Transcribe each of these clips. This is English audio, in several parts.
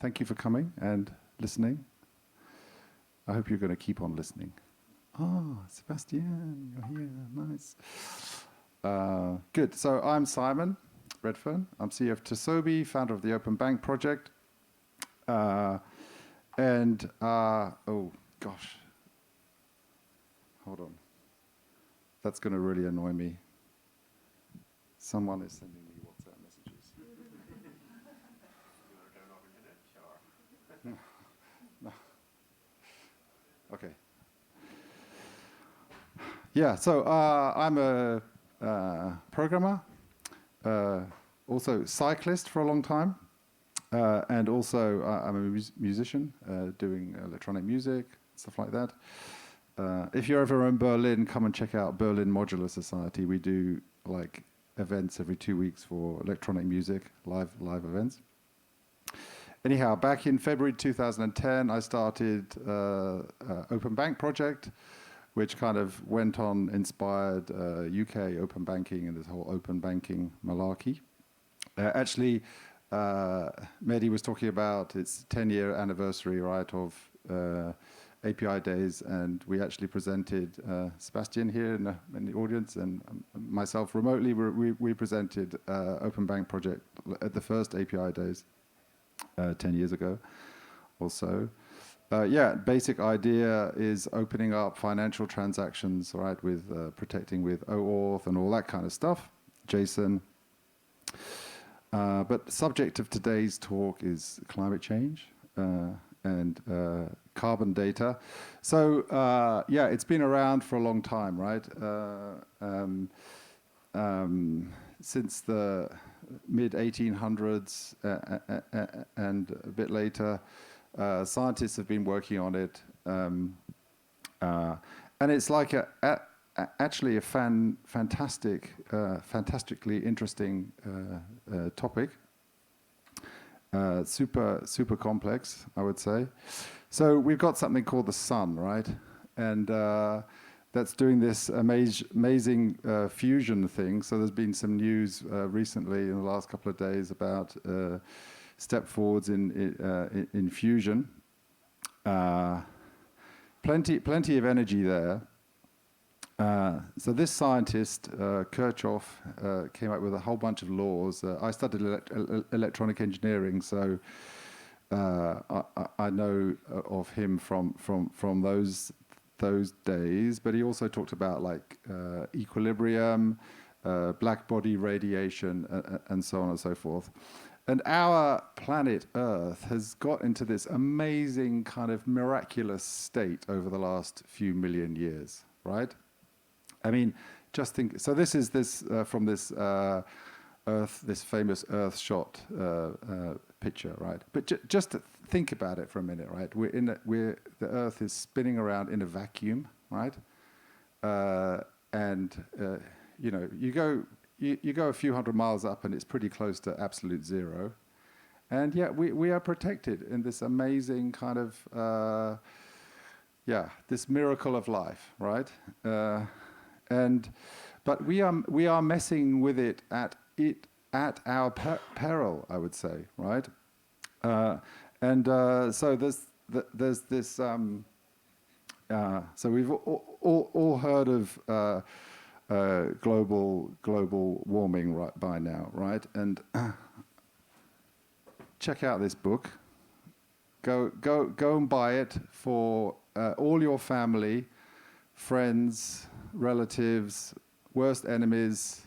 thank you for coming and listening. I hope you're going to keep on listening. Ah, Sebastian, you're here. Nice. Good. So I'm Simon Redfern. I'm CEO of Tsobi, founder of the Open Bank project. Oh gosh. Hold on. That's going to really annoy me. Someone is sending me WhatsApp messages. No. Okay. Yeah, so I'm a programmer, also cyclist for a long time, and also I'm a musician doing electronic music, stuff like that. If you're ever in Berlin, come and check out Berlin Modular Society. We do like events every 2 weeks for electronic music, live events. Anyhow, back in February 2010, I started Open Bank project, which kind of went on, inspired UK open banking and this whole open banking malarkey. Actually, Mehdi was talking about its 10-year anniversary, right, of API Days, and we actually presented, Sebastian here in the audience, and myself remotely, we presented Open Bank project at the first API Days 10 years ago or so. Yeah, basic idea is opening up financial transactions, right, with protecting with OAuth and all that kind of stuff, JSON. But the subject of today's talk is climate change and carbon data. So yeah, it's been around for a long time, right? Since the mid-1800s and a bit later, scientists have been working on it, and it's like actually a fantastically interesting topic. Super complex, I would say. So we've got something called the sun, right? And that's doing this amazing fusion thing. So there's been some news recently in the last couple of days about step forwards in fusion. Plenty of energy there. So this scientist, Kirchhoff, came up with a whole bunch of laws. I studied electronic engineering, so I know of him from those days. But he also talked about like equilibrium, black body radiation, and so on and so forth. And our planet Earth has got into this amazing kind of miraculous state over the last few million years, right? I mean, just think. So this is from this this famous Earth shot picture, right? But just to think about it for a minute, right? The Earth is spinning around in a vacuum, right? And you know, you go a few hundred miles up, and it's pretty close to absolute zero. And yet we are protected in this amazing kind of this miracle of life, right? But we are messing with it at our peril, I would say, right? So there's this. So we've all heard of global warming right by now, right? And check out this book. Go and buy it for all your family, friends, relatives, worst enemies,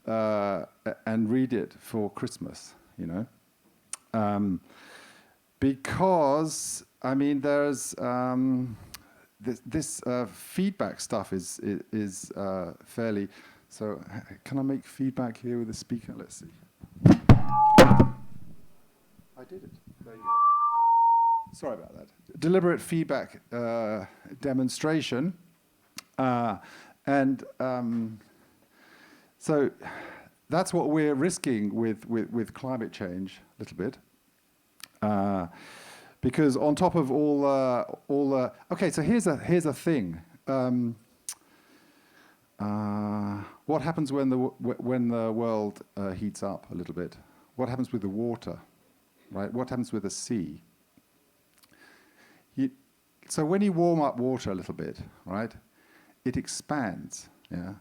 and read it for Christmas, you know. Because, I mean, there's this feedback stuff is fairly. So, can I make feedback here with the speaker? Let's see. I did it. There you go. Sorry about that. Deliberate feedback demonstration. So that's what we're risking with climate change a little bit. Because on top of all okay, so here's a thing. What happens when the world heats up a little bit? What happens with the water? right? What happens with the sea? So when you warm up water a little bit, right, it expands, yeah?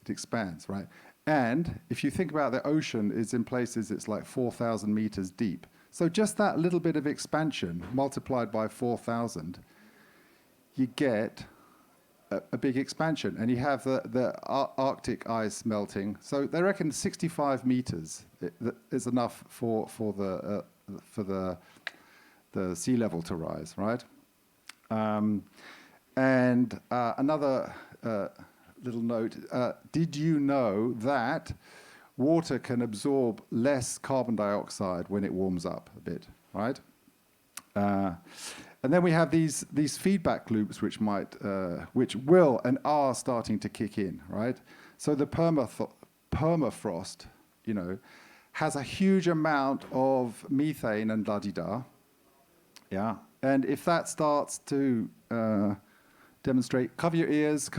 It expands, right? And if you think about the ocean, is in places it's like 4,000 meters deep. So just that little bit of expansion multiplied by 4,000, you get a big expansion. And you have the Arctic ice melting. So they reckon 65 meters is enough for the sea level to rise, right? And another little note, did you know that water can absorb less carbon dioxide when it warms up a bit, right? And then we have these feedback loops which will and are starting to kick in, right? So the permafrost, you know, has a huge amount of methane and da-di-da, yeah? And if that starts to demonstrate, cover your ears.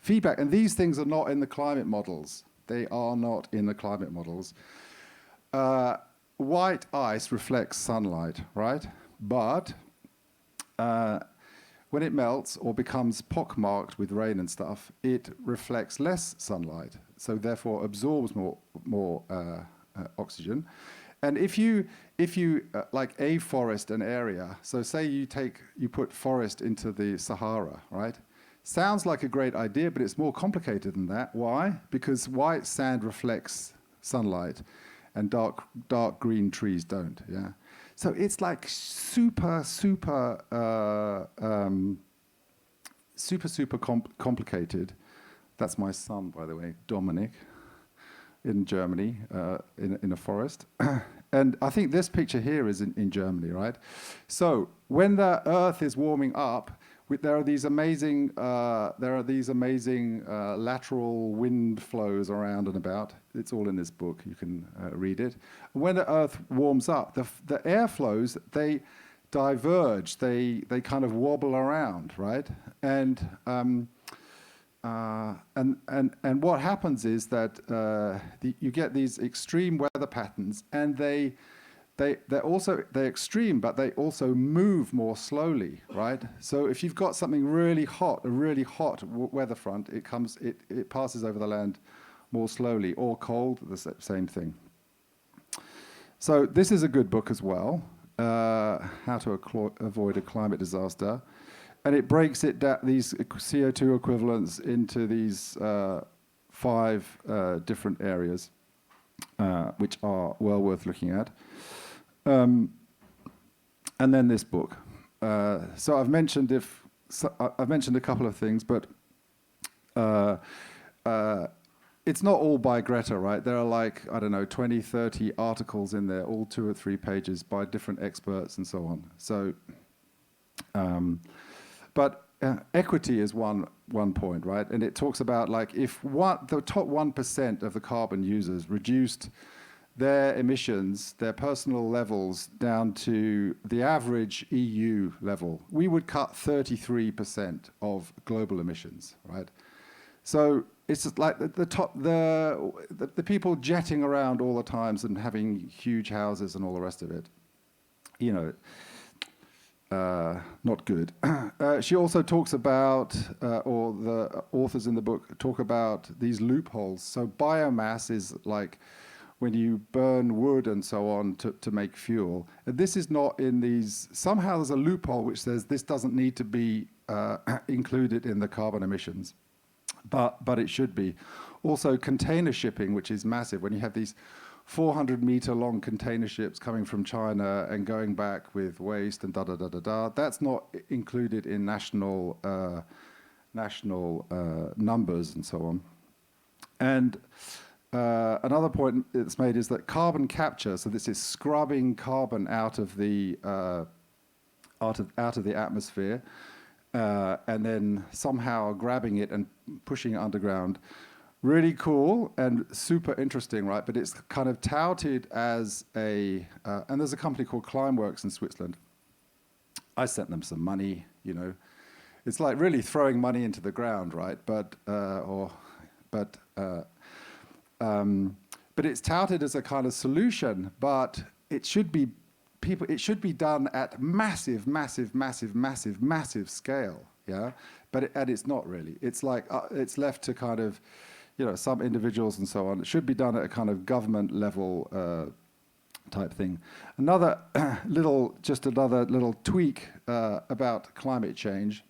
Feedback, and these things are not in the climate models. They are not in the climate models. White ice reflects sunlight, right? But when it melts or becomes pockmarked with rain and stuff, it reflects less sunlight, so therefore absorbs more oxygen. And if you like afforest an area, so say you put forest into the Sahara, right? Sounds like a great idea, but it's more complicated than that. Why? Because white sand reflects sunlight, and dark green trees don't. Yeah. So it's like super complicated. That's my son, by the way, Dominic, in Germany, in a forest. And I think this picture here is in Germany, right? So when the Earth is warming up, there are these amazing lateral wind flows around and about. It's all in this book. You can read it. When the Earth warms up, the air flows, they diverge. They kind of wobble around, right? And what happens is that you get these extreme weather patterns, and they're extreme, but they also move more slowly, right? So if you've got something really hot, a really hot weather front, it passes over the land more slowly, or cold, the same thing. So this is a good book as well, How to Avoid a Climate Disaster. And it breaks it down, these CO2 equivalents, into these 5 different areas, which are well worth looking at. And then this book. So I've mentioned a couple of things, but it's not all by Greta, right? There are like, I don't know, 20, 30 articles in there, all 2 or 3 pages by different experts and so on. So, but equity is one point, right? And it talks about like if the top 1% of the carbon users reduced their emissions, their personal levels, down to the average EU level, we would cut 33% of global emissions, right? So it's just like the people jetting around all the times and having huge houses and all the rest of it, you know, not good. She also talks about, or the authors in the book talk about these loopholes. So biomass is like when you burn wood and so on to make fuel. And this is not in these, somehow there's a loophole which says this doesn't need to be included in the carbon emissions, but it should be. Also container shipping, which is massive, when you have these 400-meter long container ships coming from China and going back with waste and da-da-da-da-da, that's not included in national numbers and so on. And another point that's made is that carbon capture, so this is scrubbing carbon out of the atmosphere, and then somehow grabbing it and pushing it underground. Really cool and super interesting, right? But it's kind of touted as and there's a company called Climeworks in Switzerland. I sent them some money, you know. It's like really throwing money into the ground, right? But but it's touted as a kind of solution, but it should be it should be done at massive scale, yeah? And it's not really. It's like, it's left to kind of, some individuals and so on. It should be done at a kind of government level type thing. Another little tweak about climate change.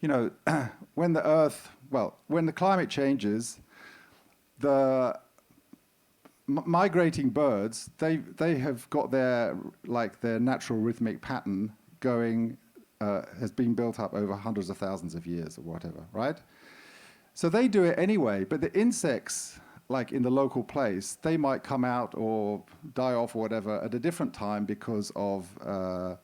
When the climate changes, the migrating birds, they have got their natural rhythmic pattern going, has been built up over hundreds of thousands of years or whatever, right? So they do it anyway, but the insects, like in the local place, they might come out or die off or whatever at a different time because of the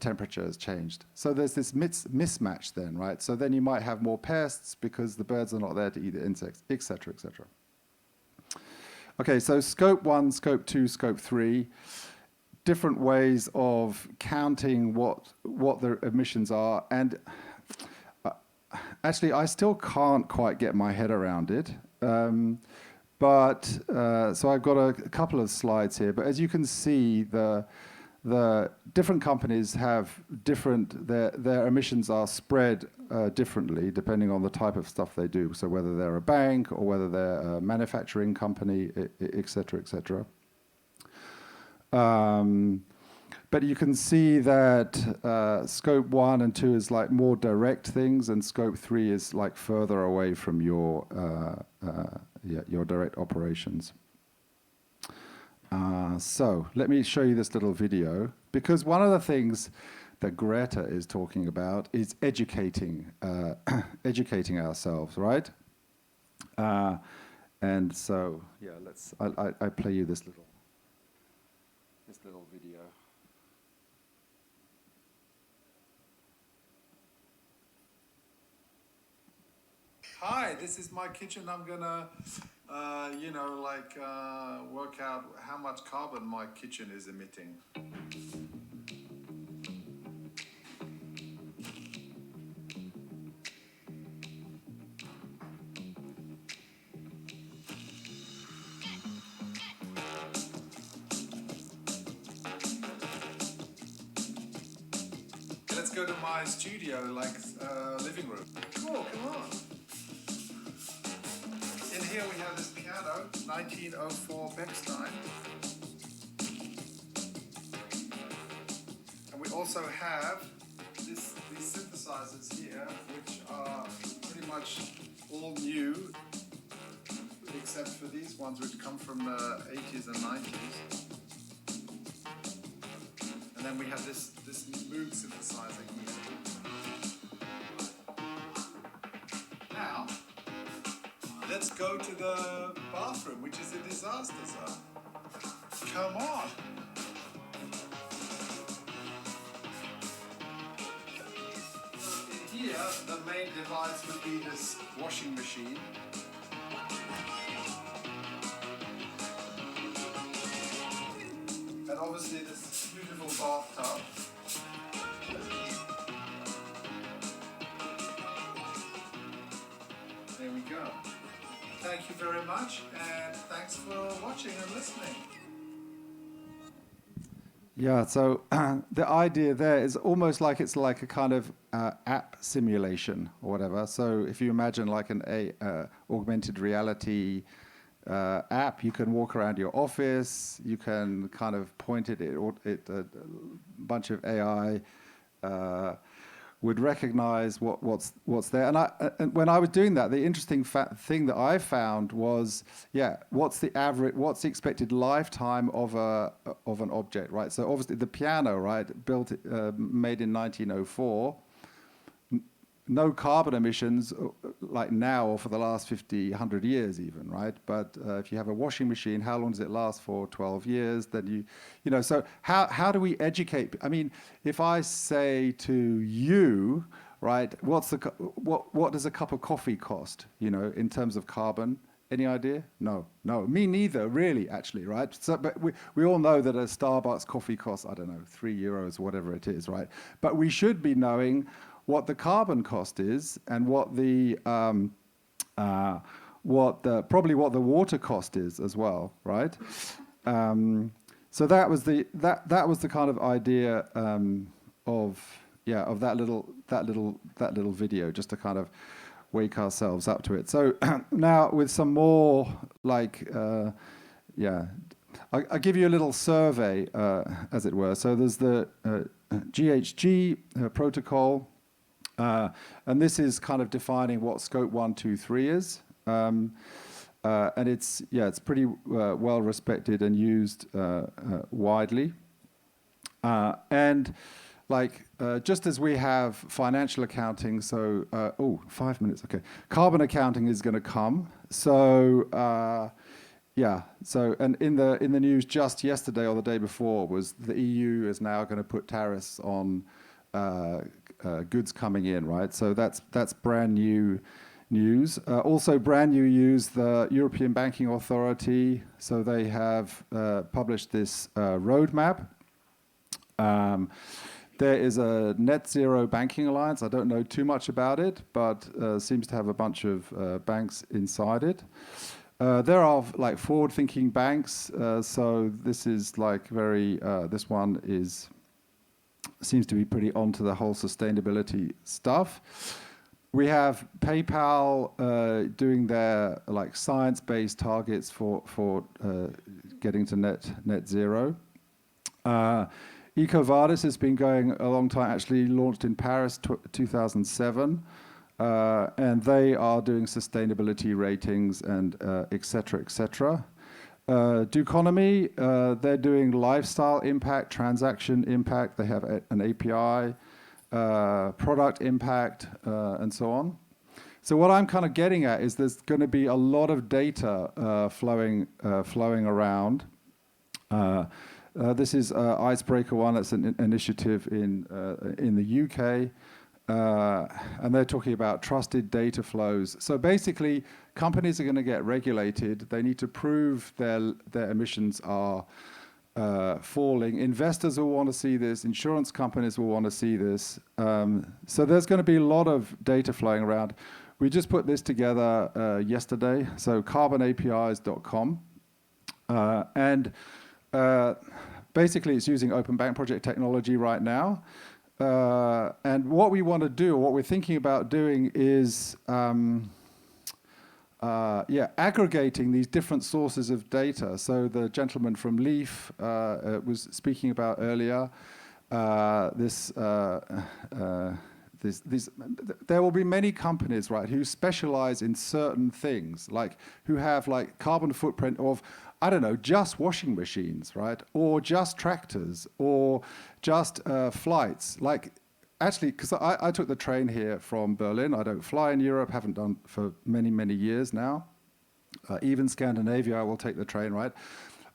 temperature has changed. So there's this mismatch then, right? So then you might have more pests because the birds are not there to eat the insects, et cetera, et cetera. Okay, so scope 1, scope 2, scope 3, different ways of counting what the emissions are. And actually, I still can't quite get my head around it. So I've got a couple of slides here, but as you can see, the different companies have their emissions are spread differently depending on the type of stuff they do. So whether they're a bank or whether they're a manufacturing company, et cetera, et cetera. But you can see that scope 1 and 2 is like more direct things, and scope 3 is like further away from your direct operations. So let me show you this little video, because one of the things that Greta is talking about is educating ourselves, right? And so I play you this little video. Hi, this is my kitchen. I'm gonna, work out how much carbon my kitchen is emitting. Let's go to my studio, living room. Cool, come on. In here we have this piano, 1904 Bechstein. And we also have these synthesizers here, which are pretty much all new, except for these ones which come from the 80s and 90s. And then we have this Moog synthesizer here. Now, let's go to the bathroom, which is a disaster zone. Come on. In here, the main device would be this washing machine. And obviously this beautiful bathtub. There we go. Thank you very much, and thanks for watching and listening. Yeah, so the idea there is almost like it's like a kind of app simulation or whatever. So if you imagine like an augmented reality app, you can walk around your office, you can kind of point it at a bunch of AI would recognize what's there. And when I was doing that, the interesting thing that I found was, what's the expected lifetime of an object, right? So obviously the piano, right, made in 1904, no carbon emissions like now or for the last 50, 100 years even, right? But if you have a washing machine, how long does it last for? 12 years. Then so how do we educate? I mean, if I say to you, right, what does a cup of coffee cost, in terms of carbon? Any idea? No, me neither, really, actually, right? So, but we all know that a Starbucks coffee costs, I don't know, €3, whatever it is, right? But we should be knowing what the carbon cost is and what the probably what the water cost is as well, right? So that was the kind of idea of that little video, just to kind of wake ourselves up to it. So now with some more I'll give you a little survey, as it were. So there's the GHG protocol, and this is kind of defining what scope 1, 2, 3 is. And it's pretty well respected and used widely. And just as we have financial accounting, so 5 minutes, okay. Carbon accounting is going to come. So so and in the news just yesterday or the day before was the EU is now going to put tariffs on goods coming in, right? So that's brand new news. Also brand new news, the European Banking Authority, so they have published this roadmap. There is a net zero banking alliance. I don't know too much about it, but seems to have a bunch of banks inside it. There are forward-thinking banks, so this is very. This one seems to be pretty onto the whole sustainability stuff. We have PayPal doing their science-based targets for getting to net zero. EcoVadis has been going a long time. Actually, launched in Paris 2007. And they are doing sustainability ratings and et cetera, et cetera. Duconomy, they're doing lifestyle impact, transaction impact. They have an API, product impact, and so on. So what I'm kind of getting at is there's going to be a lot of data flowing around. This is Icebreaker One. That's an initiative in the UK. And they're talking about trusted data flows. So basically, companies are going to get regulated. They need to prove their emissions are falling. Investors will want to see this. Insurance companies will want to see this. So there's going to be a lot of data flowing around. We just put this together yesterday. So carbonapis.com. And basically, it's using Open Bank Project technology right now. And what we want to do, what we're thinking about doing is aggregating these different sources of data. So the gentleman from Leaf was speaking about earlier. There will be many companies, right, who specialize in certain things, who have carbon footprint of, I don't know, just washing machines, right? Or just tractors, or just flights. Actually, because I took the train here from Berlin. I don't fly in Europe, haven't done for many, many years now. Even Scandinavia, I will take the train, right?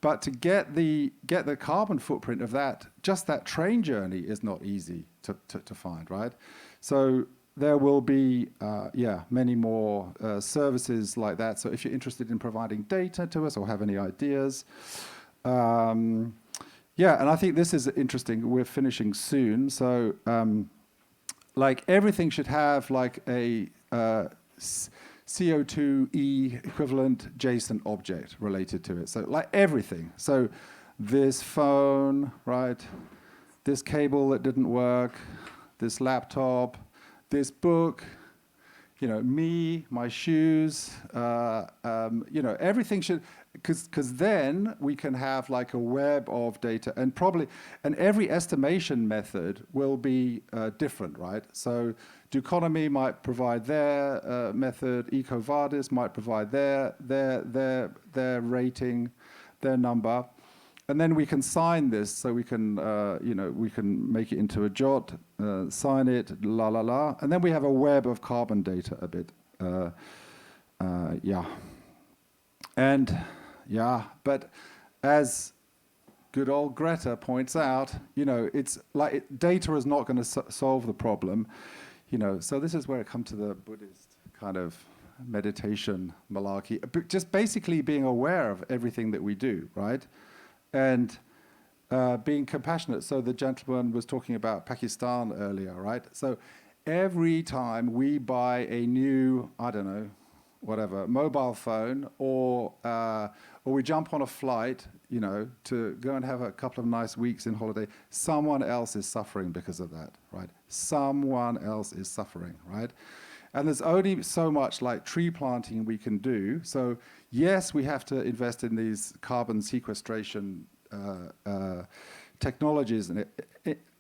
But to get the carbon footprint of just that train journey is not easy to find, right? So there will be, many more services like that. So if you're interested in providing data to us or have any ideas, and I think this is interesting. We're finishing soon, so everything should have a CO2e equivalent JSON object related to it. So everything. So this phone, right? This cable that didn't work, this laptop, this book, me, my shoes, everything should, because then we can have a web of data, and every estimation method will be different, right? So Duconomy might provide their method, EcoVadis might provide their rating, their number. And then we can sign this, so we can, we can make it into a JOT, sign it, and then we have a web of carbon data a bit, And but as good old Greta points out, it's data is not going to solve the problem, So this is where it comes to the Buddhist kind of meditation malarkey, just basically being aware of everything that we do, right? And being compassionate. So the gentleman was talking about Pakistan earlier, right? So every time we buy a new, I don't know, whatever, mobile phone, or we jump on a flight, you know, to go and have a couple of nice weeks in holiday, someone else is suffering because of that, right? Someone else is suffering, right? And there's only so much like tree planting we can do. So yes, we have to invest in these carbon sequestration technologies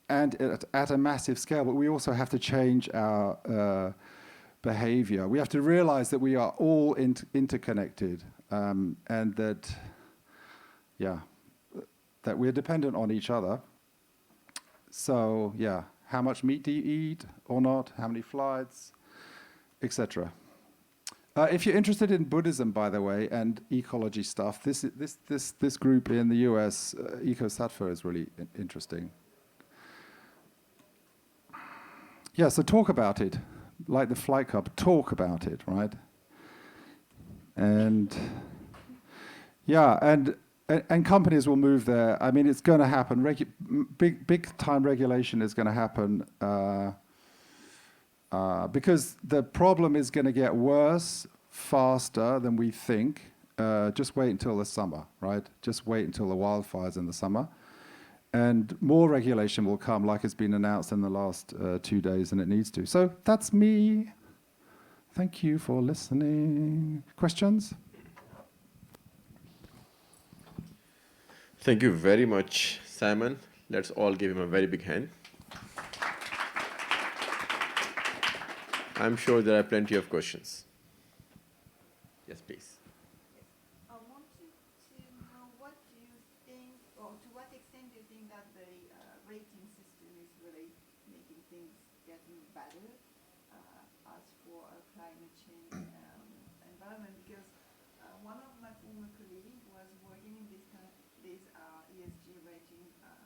and at a massive scale, but we also have to change our behavior. We have to realize that we are all interconnected, and that, yeah, that we're dependent on each other. So, yeah, how much meat do you eat or not? How many flights, etc. If you're interested in Buddhism, by the way, and ecology stuff, this group in the US, EcoSattva, is really interesting. Yeah, so talk about it. Like the Flight Club, talk about it, right? And yeah, and companies will move there. I mean, it's going to happen. Big time regulation is going to happen because the problem is going to get worse faster than we think. Just wait until the summer, right? Just wait until the wildfires in the summer. And more regulation will come, like it's been announced in the last 2 days, and it needs to. So that's me. Thank you for listening. Questions? Thank you very much, Simon. Let's all give him a very big hand. I'm sure there are plenty of questions. Yes, please.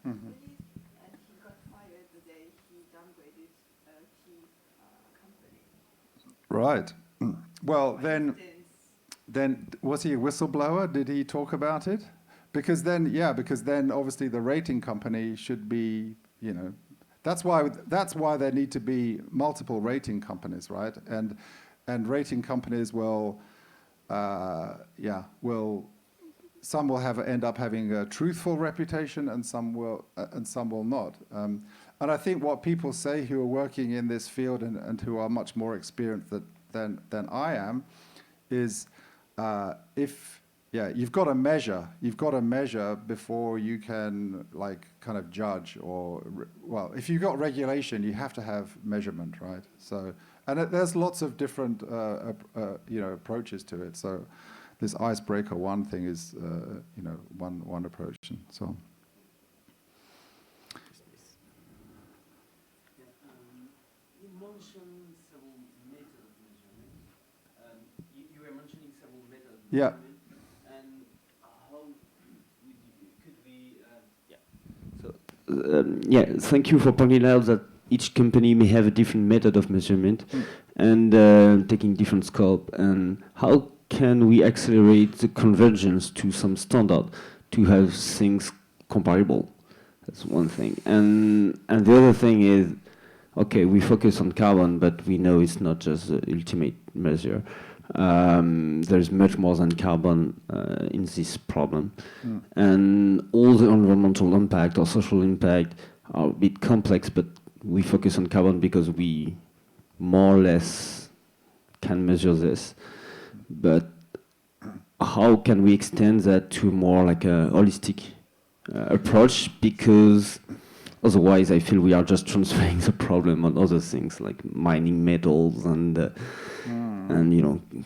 Mm-hmm. And he got fired the day he downgraded a key company. Right. Well, then was he a whistleblower? Did he talk about it? Because then obviously the rating company should be, you know, that's why there need to be multiple rating companies, right? And rating companies will, some will end up having a truthful reputation, and some will not. And I think what people say who are working in this field and who are much more experienced than I am, is you've got to measure. You've got to measure before you can kind of judge well, if you've got regulation, you have to have measurement, right? So, and there's lots of different approaches to it. So. This icebreaker one thing is, one approach, and so on. You mentioned several methods of measurement. You were mentioning several methods of measurement. And how could we? Thank you for pointing out that each company may have a different method of measurement and taking different scope. And how can we accelerate the convergence to some standard to have things comparable? That's one thing. And the other thing is, okay, we focus on carbon, but we know it's not just the ultimate measure. There's much more than carbon in this problem. And all the environmental impact or social impact are a bit complex, but we focus on carbon because we more or less can measure this. But how can we extend that to more like a holistic approach? Because otherwise I feel we are just transferring the problem on other things like mining metals and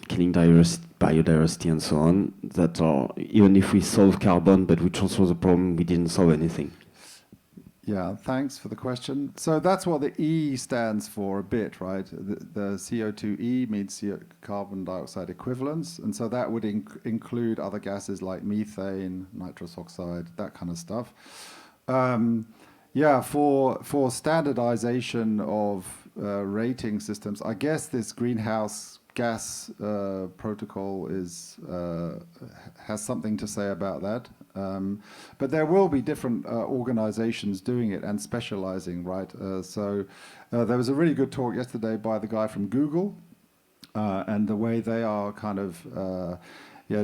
killing biodiversity and so on, that are, even if we solve carbon but we transfer the problem, we didn't solve anything. Yeah, thanks for the question. So that's what the E stands for a bit, right? The CO2E means carbon dioxide equivalents, and so that would include other gases like methane, nitrous oxide, that kind of stuff. For standardization of rating systems, I guess this greenhouse gas protocol has something to say about that. But there will be different organizations doing it and specializing, right? So there was a really good talk yesterday by the guy from Google, and the way they are kind of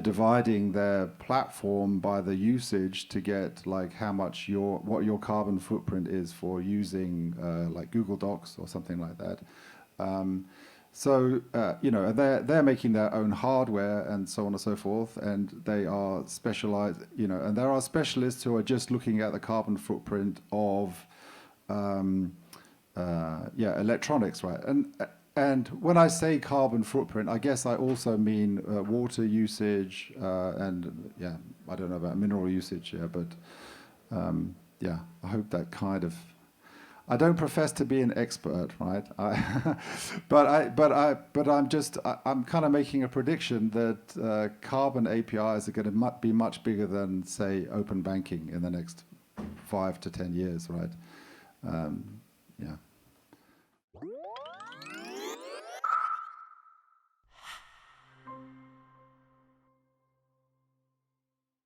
dividing their platform by the usage to get like how much what your carbon footprint is for using like Google Docs or something like that. So they're making their own hardware and so on and so forth, and they are specialized. And there are specialists who are just looking at the carbon footprint of electronics, right? And when I say carbon footprint, I guess I also mean water usage and I don't know about mineral usage, but I hope that kind of. I don't profess to be an expert, right? I'm kind of making a prediction that carbon APIs are going to be much bigger than, say, open banking in the next 5 to 10 years, right? Yeah.